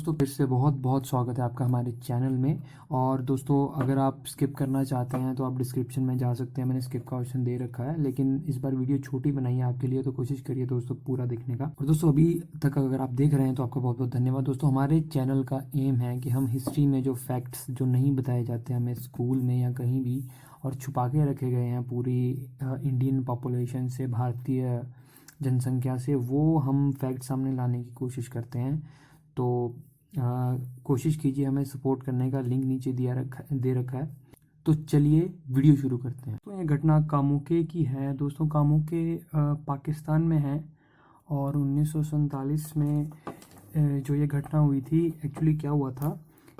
दोस्तों फिर से बहुत बहुत स्वागत है आपका हमारे चैनल में। और दोस्तों अगर आप स्किप करना चाहते हैं तो आप डिस्क्रिप्शन में जा सकते हैं, मैंने स्किप का ऑप्शन दे रखा है। लेकिन इस बार वीडियो छोटी बनाई है आपके लिए, तो कोशिश करिए दोस्तों पूरा देखने का। और दोस्तों अभी तक अगर आप देख रहे हैं तो आपका बहुत बहुत धन्यवाद। दोस्तों हमारे चैनल का एम है कि हम हिस्ट्री में जो फैक्ट्स जो नहीं बताए जाते हमें स्कूल में या कहीं भी, और छुपा के रखे गए हैं पूरी इंडियन पॉपुलेशन से, भारतीय जनसंख्या से, वो हम फैक्ट सामने लाने की कोशिश करते हैं। तो कोशिश कीजिए हमें सपोर्ट करने का, लिंक नीचे दे रखा है। तो चलिए वीडियो शुरू करते हैं। तो ये घटना कामुके की है दोस्तों। कामुके पाकिस्तान में है और 1947 में जो ये घटना हुई थी, एक्चुअली क्या हुआ था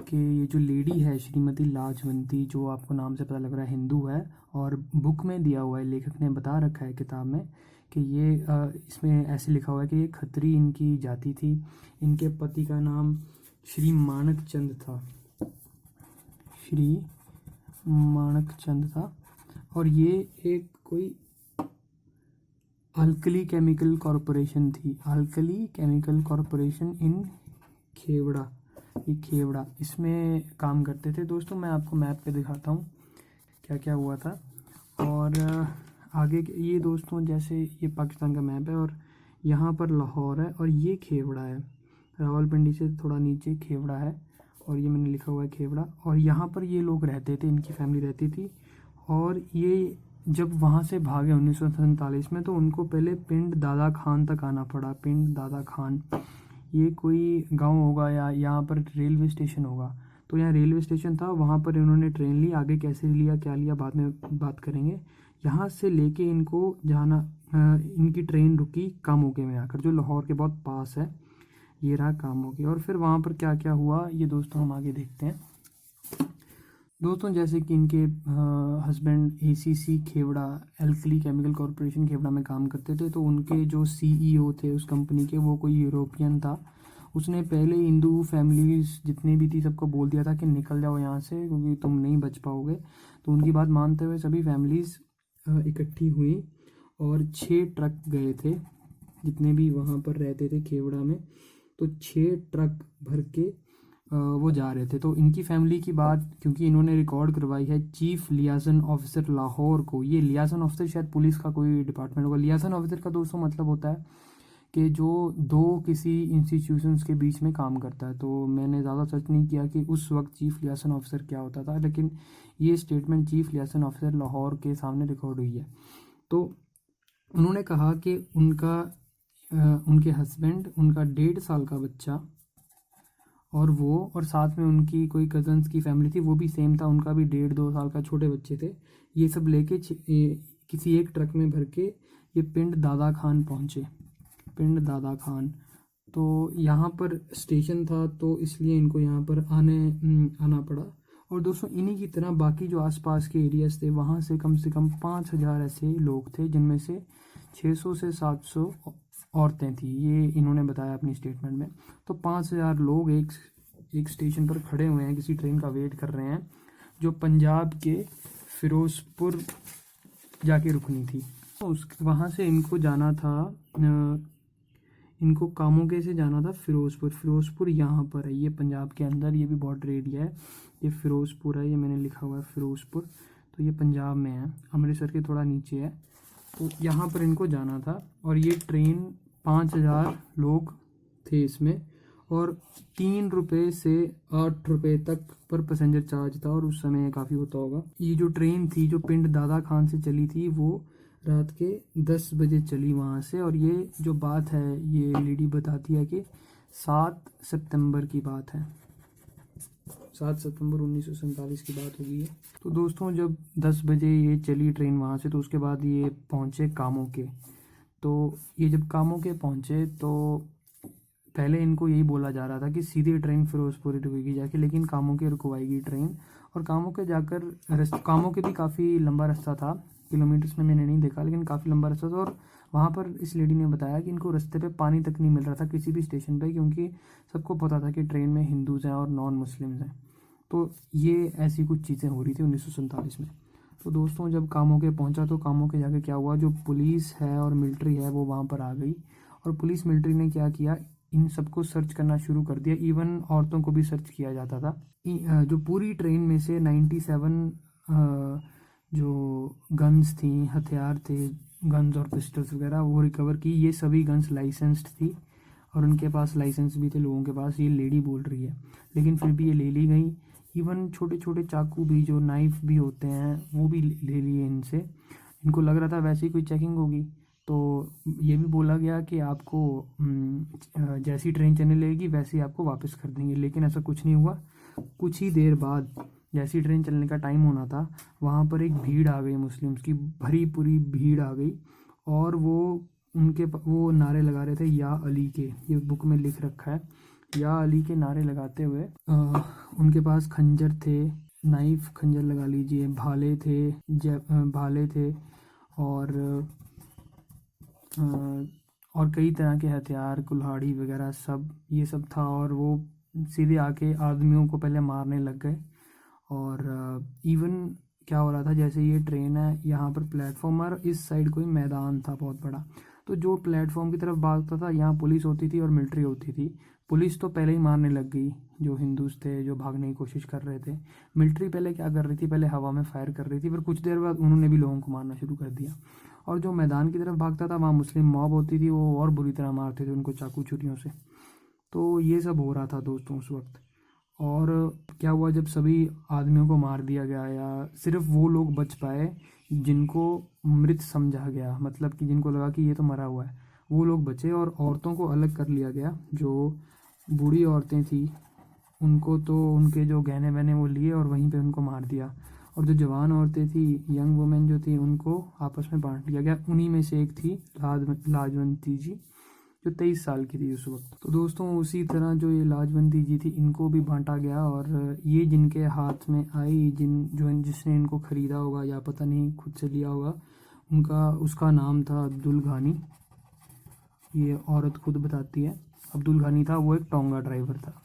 कि ये जो लेडी है श्रीमती लाजवंती, जो आपको नाम से पता लग रहा है हिंदू है, और बुक में दिया हुआ है, लेखक ने बता रखा है किताब में कि ये इसमें ऐसे लिखा हुआ है कि ये खत्री इनकी जाति थी। इनके पति का नाम श्री माणक चंद था, श्री माणक चंद था। और ये एक कोई अल्कली केमिकल कॉरपोरेशन थी, अल्कली केमिकल कॉरपोरेशन इन खेवड़ा, ये खेवड़ा, इसमें काम करते थे। दोस्तों मैं आपको मैप पे दिखाता हूँ क्या क्या हुआ था। और आगे ये दोस्तों जैसे ये पाकिस्तान का मैप है और यहाँ पर लाहौर है और ये खेवड़ा है, रावलपिंडी से थोड़ा नीचे खेवड़ा है और ये मैंने लिखा हुआ है खेवड़ा। और यहाँ पर ये लोग रहते थे, इनकी फैमिली रहती थी। और ये जब वहाँ से भागे 1947 में, तो उनको पहले पिंड दादा खान तक आना पड़ा। पिंड दादा खान ये कोई गांव होगा या यहाँ पर रेलवे स्टेशन होगा। तो यहाँ रेलवे स्टेशन था, वहाँ पर इन्होंने ट्रेन ली। आगे कैसे लिया क्या लिया बाद में बात करेंगे। यहाँ से लेके इनको जाना, इनकी ट्रेन रुकी कामोके में आकर, जो लाहौर के बहुत पास है। ये रहा कामोके। और फिर वहाँ पर क्या क्या हुआ ये दोस्तों हम आगे देखते हैं। दोस्तों जैसे कि इनके husband ACC Khewra, alkali chemical corporation Khewra में काम करते थे। तो उनके जो सीईओ थे उस कंपनी के, वो कोई यूरोपियन था। उसने पहले हिंदू फैमिलीज जितनी भी थी सबको बोल दिया था कि निकल जाओ यहाँ से, क्योंकि तुम नहीं बच पाओगे। तो उनकी बात मानते हुए सभी फैमिलीज़ इकट्ठी हुई और 6 ट्रक गए थे, जितने भी वहाँ पर रहते थे खेवड़ा में। तो 6 ट्रक भर के वो जा रहे थे। तो इनकी फैमिली की बात, क्योंकि इन्होंने रिकॉर्ड करवाई है चीफ लियाजन ऑफिसर लाहौर को। ये लियाजन ऑफिसर शायद पुलिस का कोई डिपार्टमेंट होगा। लियाजन ऑफिसर का दोस्तों मतलब होता है कि जो दो किसी इंस्टीट्यूशंस के बीच में काम करता है। तो मैंने ज़्यादा सर्च नहीं किया कि उस वक्त चीफ लियाजन ऑफिसर क्या होता था, लेकिन ये स्टेटमेंट चीफ लियाजन ऑफिसर लाहौर के सामने रिकॉर्ड हुई है। तो उन्होंने कहा कि उनके हस्बैंड, उनका 1.5 साल का बच्चा और वो, और साथ में उनकी कोई कज़न्स की फैमिली थी, वो भी सेम था, उनका भी 1.5-2 साल का छोटे बच्चे थे। ये सब लेके किसी एक ट्रक में भर के ये पिंड दादा खान पहुँचे। पिंड दादा खान, तो यहाँ पर स्टेशन था, तो इसलिए इनको यहाँ पर आना पड़ा। और दोस्तों इन्हीं की तरह बाकी जो आसपास के एरियाज थे, वहाँ से कम 5,000 ऐसे लोग थे, जिनमें से 600 से 700 औरतें थी। ये इन्होंने बताया अपनी स्टेटमेंट में। तो 5,000 लोग एक स्टेशन पर खड़े हुए हैं, किसी ट्रेन का वेट कर रहे हैं, जो पंजाब के फिरोजपुर जाके रुकनी थी। तो वहाँ से इनको जाना था, इनको कामोके से जाना था फिरोजपुर। फिरोजपुर यहाँ पर है, ये पंजाब के अंदर, ये भी बॉर्डर एरिया है। ये फिरोजपुर है, ये मैंने लिखा हुआ है फिरोजपुर। तो ये पंजाब में है, अमृतसर के थोड़ा नीचे है। तो यहाँ पर इनको जाना था और ये ट्रेन 5,000 लोग थे इसमें, और 3 रुपये से 8 रुपये तक पर पैसेंजर चार्ज था। और उस समय काफ़ी होता होगा। ये जो ट्रेन थी जो पिंड दादा खान से चली थी, वो रात के 10 बजे चली वहाँ से। और ये जो बात है, ये लेडी बताती है कि 7 सितंबर की बात है, 7 सितंबर 1947 की बात होगी। तो दोस्तों जब 10 बजे ये चली ट्रेन वहाँ से, तो उसके बाद ये पहुँचे कामोके। तो ये जब कामोके पहुँचे, तो पहले इनको यही बोला जा रहा था कि सीधी ट्रेन फिरोजपुर रुकेगी जाके, लेकिन कामोके रुकवाएगी ट्रेन। और कामोके जाकर कामोके भी काफ़ी लंबा रास्ता था, किलोमीटर्स में मैंने नहीं देखा, लेकिन काफ़ी लंबा रास्ता था। और वहाँ पर इस लेडी ने बताया कि इनको रास्ते पे पानी तक नहीं मिल रहा था किसी भी स्टेशन पे, क्योंकि सबको पता था कि ट्रेन में हिंदूज़ हैं और नॉन मुस्लिम्स हैं। तो ये ऐसी कुछ चीज़ें हो रही थी 1947 में। तो दोस्तों जब कामोके पहुँचा, तो कामोके जाके क्या हुआ, जो पुलिस है और मिलिट्री है वो वहाँ पर आ गई। और पुलिस मिलिट्री ने क्या किया, इन सबको सर्च करना शुरू कर दिया। इवन औरतों को भी सर्च किया जाता था। जो पूरी ट्रेन में से 97 जो गन्स थी, हथियार थे, गन्स और पिस्टल्स वगैरह, वो रिकवर की। ये सभी गन्स लाइसेंस्ड थी और उनके पास लाइसेंस भी थे लोगों के पास। ये लेडी बोल रही है, लेकिन फिर भी ये ले ली गई। इवन छोटे छोटे चाकू भी, जो नाइफ भी होते हैं, वो भी ले लिए इनसे। इनको लग रहा था वैसे ही कोई चेकिंग होगी, तो ये भी बोला गया कि आपको जैसी ट्रेन चलने लगेगी वैसे ही आपको वापस कर देंगे, लेकिन ऐसा कुछ नहीं हुआ। कुछ ही देर बाद जैसी ट्रेन चलने का टाइम होना था, वहाँ पर एक भीड़ आ गई, मुस्लिम्स की भरी पूरी भीड़ आ गई। और वो नारे लगा रहे थे या अली के, ये बुक में लिख रखा है, या अली के नारे लगाते हुए। उनके पास खंजर थे, नाइफ, खंजर लगा लीजिए, भाले थे, भाले थे, और कई तरह के हथियार, कुल्हाड़ी वगैरह सब, ये सब था। और वो सीधे आके आदमियों को पहले मारने लग गए। और इवन क्या हो रहा था, जैसे ये ट्रेन है, यहाँ पर प्लेटफॉर्म और इस साइड कोई मैदान था बहुत बड़ा, तो जो प्लेटफॉर्म की तरफ भागता था, यहाँ पुलिस होती थी और मिलिट्री होती थी। पुलिस तो पहले ही मारने लग गई जो हिंदूज थे जो भागने की कोशिश कर रहे थे। मिलिट्री पहले क्या कर रही थी, पहले हवा में फायर कर रही थी, फिर कुछ देर बाद उन्होंने भी लोगों को मारना शुरू कर दिया। और जो मैदान की तरफ भागता था, वहाँ मुस्लिम मॉब होती थी, वो और बुरी तरह मारते थे उनको चाकू छुरियों से। तो ये सब हो रहा था दोस्तों उस वक्त। और क्या हुआ, जब सभी आदमियों को मार दिया गया, या सिर्फ वो लोग बच पाए जिनको मृत समझा गया, मतलब कि जिनको लगा कि ये तो मरा हुआ है, वो लोग बचे। और औरतों को अलग कर लिया गया। जो बूढ़ी औरतें थी उनको तो उनके जो गहने वहने वो लिए और वहीं पे उनको मार दिया। और जो जवान औरतें थी, यंग वुमेन जो थी, उनको आपस में बांट लिया गया। उन्हीं में से एक थी लाजवंती जी, जो 23 साल की थी उस वक्त। तो दोस्तों उसी तरह जो ये लाजवंती जी थी, इनको भी बांटा गया। और ये जिनके हाथ में आई, जिसने इनको ख़रीदा होगा या पता नहीं खुद से लिया होगा, उसका नाम था अब्दुल घानी। ये औरत खुद बताती है, अब्दुल घानी था, वो एक टोंगा ड्राइवर था।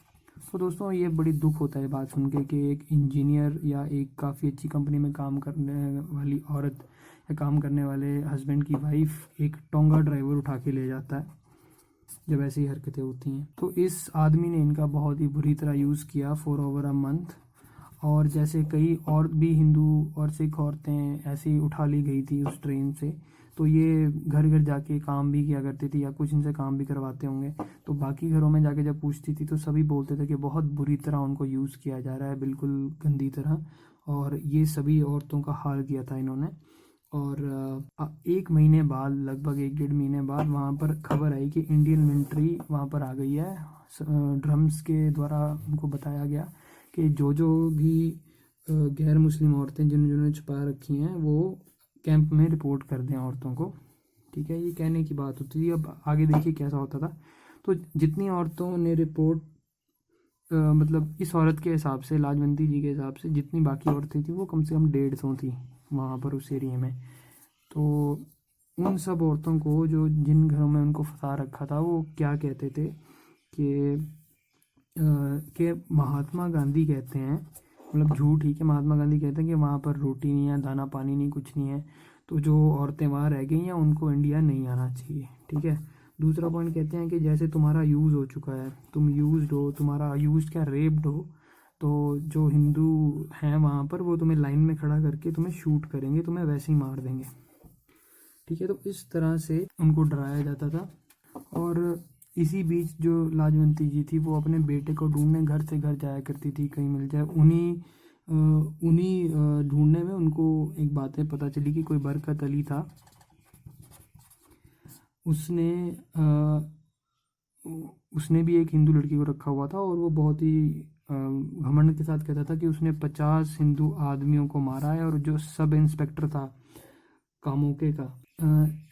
तो दोस्तों ये बड़ी दुख होता है बात सुन के कि एक इंजीनियर या एक काफ़ी अच्छी कंपनी में काम करने वाली औरत या काम करने वाले हस्बैंड की वाइफ एक टोंगा ड्राइवर उठा के ले जाता है, जब ऐसी हरकतें होती हैं। तो इस आदमी ने इनका बहुत ही बुरी तरह यूज़ किया फॉर ओवर अ मंथ। और जैसे कई और भी हिंदू और सिख औरतें ऐसे ही उठा ली गई थी उस ट्रेन से, तो ये घर घर जाके काम भी किया करती थी, या कुछ इनसे काम भी करवाते होंगे। तो बाकी घरों में जाके जब पूछती थी तो सभी बोलते थे कि बहुत बुरी तरह उनको यूज़ किया जा रहा है, बिल्कुल गंदी तरह। और ये सभी औरतों का हाल किया था इन्होंने। और एक महीने बाद, लगभग 1-1.5 महीने बाद, वहाँ पर खबर आई कि इंडियन मिलिट्री वहाँ पर आ गई है। ड्रम्स के द्वारा उनको बताया गया कि जो भी गैर मुस्लिम औरतें जिन्होंने छुपा रखी हैं, वो कैंप में रिपोर्ट कर दें औरतों को। ठीक है, ये कहने की बात होती थी। अब आगे देखिए कैसा होता था। तो जितनी औरतों ने रिपोर्ट, मतलब इस औरत के हिसाब से, लाजवंती जी के हिसाब से, जितनी बाकी औरतें थी वो कम से कम 150 थी वहाँ पर उस एरिया में। तो उन सब औरतों को, जो जिन घरों में उनको फंसा रखा था, वो क्या कहते थे कि महात्मा गांधी कहते हैं, मतलब झूठ ही, कि महात्मा गांधी कहते हैं कि वहाँ पर रोटी नहीं है, दाना पानी नहीं, कुछ नहीं है। तो जो औरतें वहाँ रह गई हैं उनको इंडिया नहीं आना चाहिए। ठीक है। दूसरा पॉइंट कहते हैं कि जैसे तुम्हारा यूज़ हो चुका है, तुम यूज़ड हो, तुम्हारा यूज़ क्या, रेप्ड हो, तो जो हिंदू हैं वहाँ पर वो तुम्हें लाइन में खड़ा करके तुम्हें शूट करेंगे, तुम्हें वैसे ही मार देंगे। ठीक है। तो इस तरह से उनको डराया जाता था। और इसी बीच जो लाजवंती जी थी वो अपने बेटे को ढूंढने घर से घर जाया करती थी, कहीं मिल जाए। उन्हीं ढूंढने में उनको एक बातें पता चली कि कोई बरकत अली था, उसने भी एक हिंदू लड़की को रखा हुआ था। और वो बहुत ही घमंड के साथ कहता था कि उसने 50 हिंदू आदमियों को मारा है। और जो सब इंस्पेक्टर था कामोके का,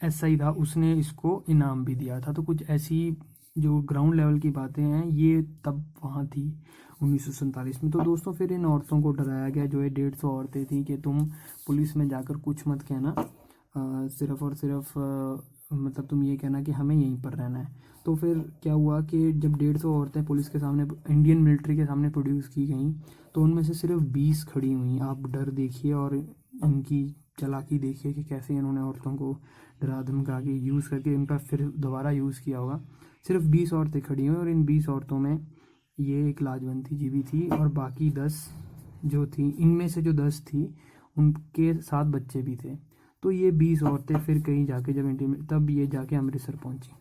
SI था, उसने इसको इनाम भी दिया था। तो कुछ ऐसी जो ग्राउंड लेवल की बातें हैं, ये तब वहाँ थी 1947 में। तो दोस्तों फिर इन औरतों को डराया गया, जो है 150 औरतें थी, कि तुम पुलिस में जाकर कुछ मत कहना, सिर्फ़ और सिर्फ मतलब तुम ये कहना कि हमें यहीं पर रहना है। तो फिर क्या हुआ कि जब 150 औरतें पुलिस के सामने, इंडियन मिलिट्री के सामने प्रोड्यूस की गई, तो उनमें से सिर्फ 20 खड़ी हुई। आप डर देखिए और उनकी चालाकी देखिए कि कैसे इन्होंने औरतों को डरा धमका के यूज़ करके उनका फिर दोबारा यूज़ किया होगा। सिर्फ 20 औरतें खड़ी हुई और इन 20 औरतों में ये एक लाजवंती जीवी थी और बाकी 10 जो थी, इनमें से जो 10 थी उनके 7 बच्चे भी थे। तो ये 20 औरतें फिर कहीं जाके जब तब ये जाके अमृतसर पहुंची।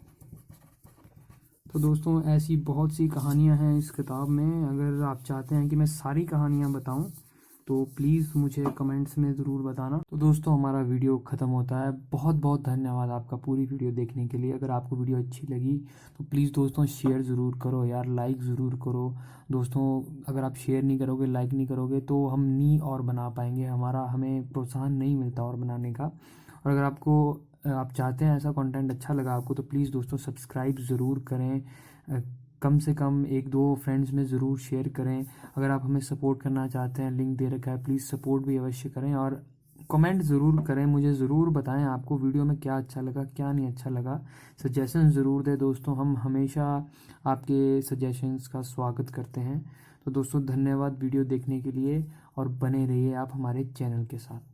तो दोस्तों ऐसी बहुत सी कहानियां हैं इस किताब में। अगर आप चाहते हैं कि मैं सारी कहानियां बताऊं तो प्लीज़ मुझे कमेंट्स में ज़रूर बताना। तो दोस्तों हमारा वीडियो ख़त्म होता है। बहुत बहुत धन्यवाद आपका पूरी वीडियो देखने के लिए। अगर आपको वीडियो अच्छी लगी तो प्लीज़ दोस्तों शेयर ज़रूर करो यार, लाइक ज़रूर करो दोस्तों। अगर आप शेयर नहीं करोगे, लाइक नहीं करोगे तो हम नहीं और बना पाएंगे, हमें प्रोत्साहन नहीं मिलता और बनाने का। और अगर आप चाहते हैं ऐसा कंटेंट अच्छा लगा आपको तो प्लीज़ दोस्तों सब्सक्राइब ज़रूर करें। कम से कम 1-2 फ्रेंड्स में ज़रूर शेयर करें। अगर आप हमें सपोर्ट करना चाहते हैं, लिंक दे रखा है, प्लीज़ सपोर्ट भी अवश्य करें और कमेंट ज़रूर करें। मुझे ज़रूर बताएं आपको वीडियो में क्या अच्छा लगा, क्या नहीं अच्छा लगा। सजेशन ज़रूर दें दोस्तों, हम हमेशा आपके सजेशंस का स्वागत करते हैं। तो दोस्तों धन्यवाद वीडियो देखने के लिए और बने रहिए आप हमारे चैनल के साथ।